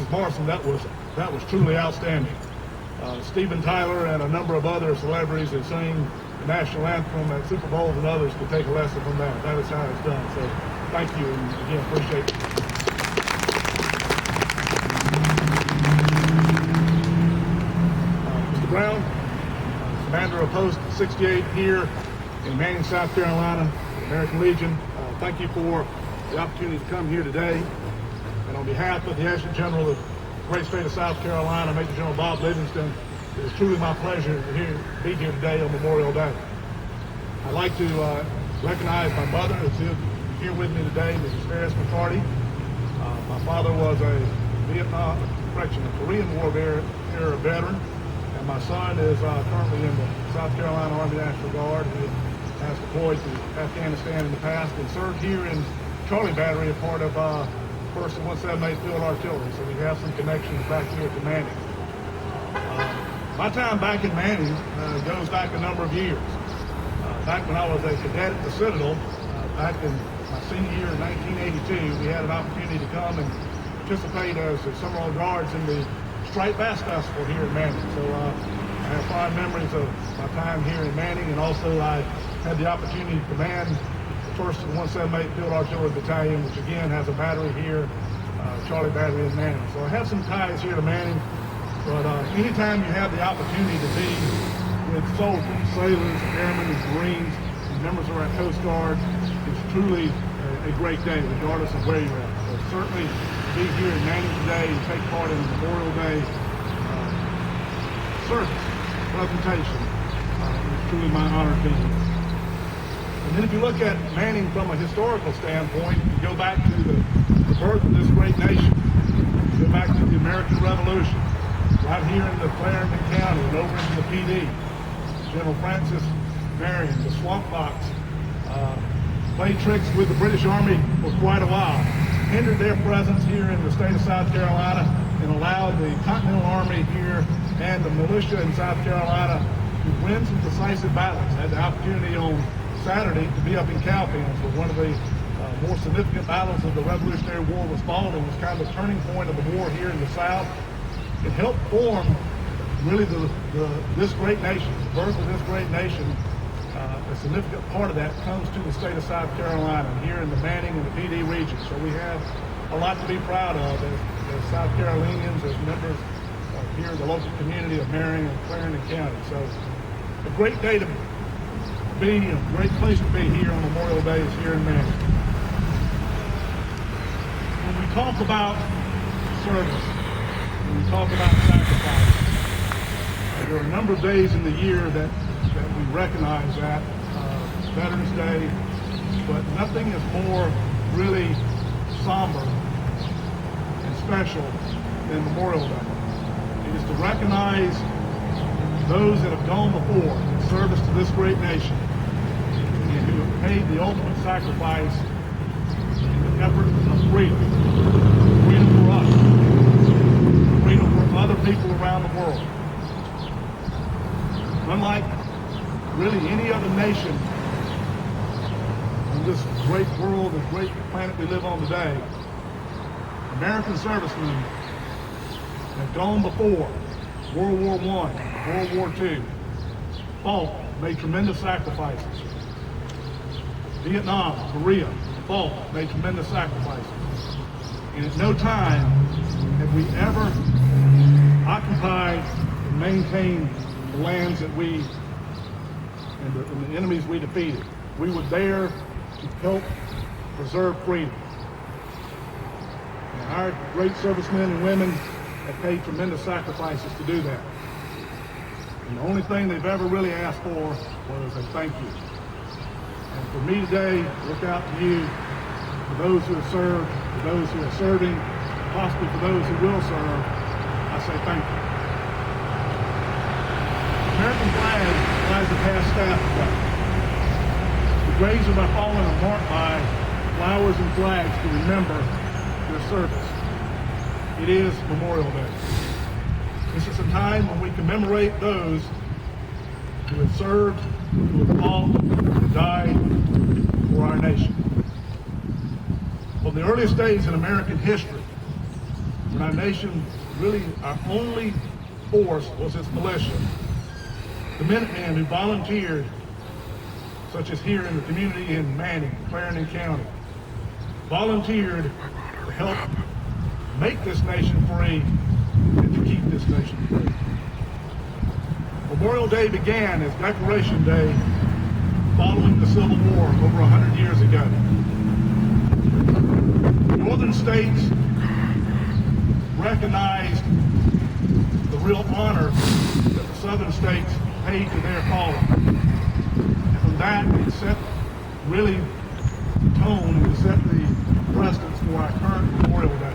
Mrs. Morrison, that was truly outstanding. Steven Tyler and a number of other celebrities that sing the national anthem at Super Bowls and others could take a lesson from that. That is how it's done. So thank you, and again, appreciate it. Mr. Brown, commander of Post 68 here in Manning, South Carolina, American Legion. Thank you for the opportunity to come here today. And on behalf of the Adjutant General of the great state of South Carolina, Major General Bob Livingston, it is truly my pleasure to be here today on Memorial Day. I'd like to recognize my mother who's here with me today, Mrs. Ferris McCarty. My father was a Korean War era veteran, and my son is currently in the South Carolina Army National Guard. He has deployed to Afghanistan in the past and served here in Charlie Battery, a part of 1st and 178th Field Artillery, so we have some connections back here to Manning. My time back in Manning goes back a number of years. Back when I was a cadet at the Citadel, back in my senior year in 1982, we had an opportunity to come and participate as Summer Old Guards in the Striped Bass Festival here in Manning. So I have fond memories of my time here in Manning, and also I had the opportunity to command the 1st and 178th Field Artillery Battalion, which again has a battery here, Charlie Battery in Manning. So I have some ties here to Manning, but anytime you have the opportunity to be with soldiers, sailors, airmen, and Marines, and members of our Coast Guard, it's truly a great day, regardless of where you're at. So certainly to be here in Manning today and take part in the Memorial Day service presentation, it's truly my honor to be here. And then if you look at Manning from a historical standpoint, you go back to the birth of this great nation, you go back to the American Revolution, right here in the Clarendon County and over into the PD. General Francis Marion, the Swamp Fox, played tricks with the British Army for quite a while, hindered their presence here in the state of South Carolina, and allowed the Continental Army here and the militia in South Carolina to win some decisive battles. I had the opportunity on Saturday to be up in Cowpens, where one of the more significant battles of the Revolutionary War was fought, and was kind of the turning point of the war here in the South. It helped form really this great nation, the birth of this great nation. A significant part of that comes to the state of South Carolina, here in the Manning and the PD region. So we have a lot to be proud of as South Carolinians, as members here in the local community of Marion and Clarendon County. So a great day to be, a great place to be here on Memorial Day is here in Manning. When we talk about service, when we talk about sacrifice, there are a number of days in the year that we recognize that, Veterans Day, but nothing is more really somber and special than Memorial Day. It is to recognize those that have gone before in service to this great nation and who have paid the ultimate sacrifice in the effort of freedom. Freedom for us, freedom for other people around the world. Unlike really any other nation in this great world, this great planet we live on today, American servicemen have gone before World War I, World War II, fought, made tremendous sacrifices. Vietnam, Korea, fought, made tremendous sacrifices. And at no time have we ever occupied and maintained the lands that we and the enemies we defeated. We were there to help preserve freedom. And our great servicemen and women have paid tremendous sacrifices to do that. And the only thing they've ever really asked for was a thank you. And for me today, look out to you, for those who have served, for those who are serving, possibly for those who will serve, I say thank you. American flag flies the past staff today. The graves of our fallen are marked by flowers and flags to remember their service. It is Memorial Day. This is a time when we commemorate those who have served, who have fought, and died for our nation. From the earliest days in American history, when our nation really, our only force was its militia. The Minutemen who volunteered, such as here in the community in Manning, Clarendon County, volunteered to help make this nation free and to keep this nation free. Memorial Day began as Declaration Day following the Civil War over 100 years ago. Northern states recognized the real honor that the Southern states paid to their fallen. And from that, it set really the tone and set the precedence for our current Memorial Day.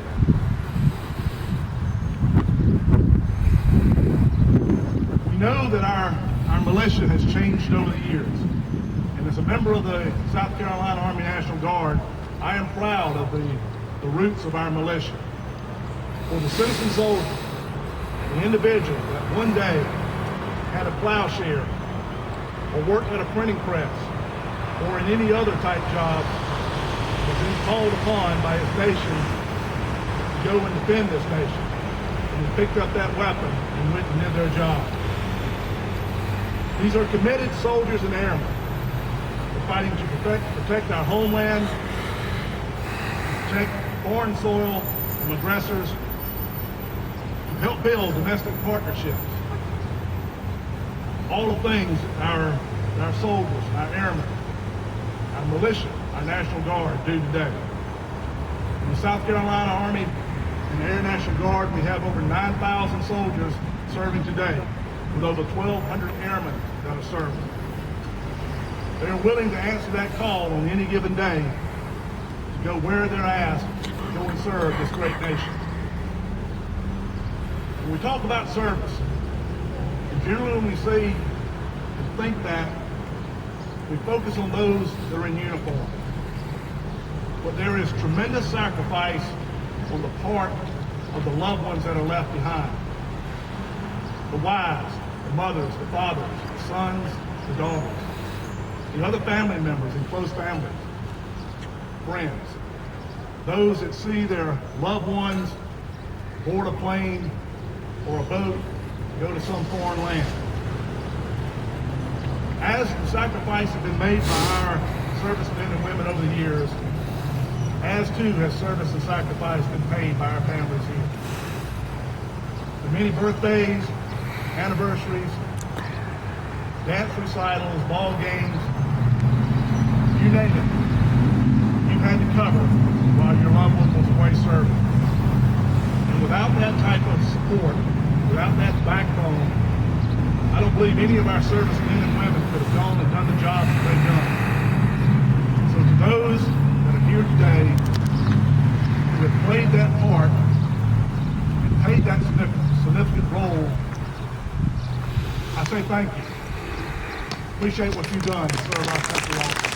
We know that our militia has changed over the years. And as a member of the South Carolina Army National Guard, I am proud of the roots of our militia. For the citizen soldier, the individual that one day had a plowshare or worked at a printing press or in any other type job, was then called upon by his nation to go and defend this nation. And he picked up that weapon and went and did their job. These are committed soldiers and airmen. They're fighting to protect our homeland, protect foreign soil from aggressors, to help build domestic partnerships. All the things our soldiers, our airmen, our militia, our National Guard do today. In the South Carolina Army and Air National Guard, we have over 9,000 soldiers serving today, with over 1,200 airmen that are serving. They are willing to answer that call on any given day to go where they're asked to go and serve this great nation. When we talk about service, and generally when we say and think that, we focus on those that are in uniform. But there is tremendous sacrifice on the part of the loved ones that are left behind. The wives, the mothers, the fathers, the sons, the daughters, the other family members and close families, friends, those that see their loved ones board a plane or a boat to go to some foreign land. As the sacrifice has been made by our servicemen and women over the years, as too has service and sacrifice been paid by our families here. The many birthdays, anniversaries, dance recitals, ball games, you name it, you had to cover while your loved one was away serving. And without that type of support, without that backbone, I don't believe any of our servicemen and women could have gone and done the job that they've done. So to those that are here today who have played that part and played that significant role, I say thank you. Appreciate what you've done to serve our country.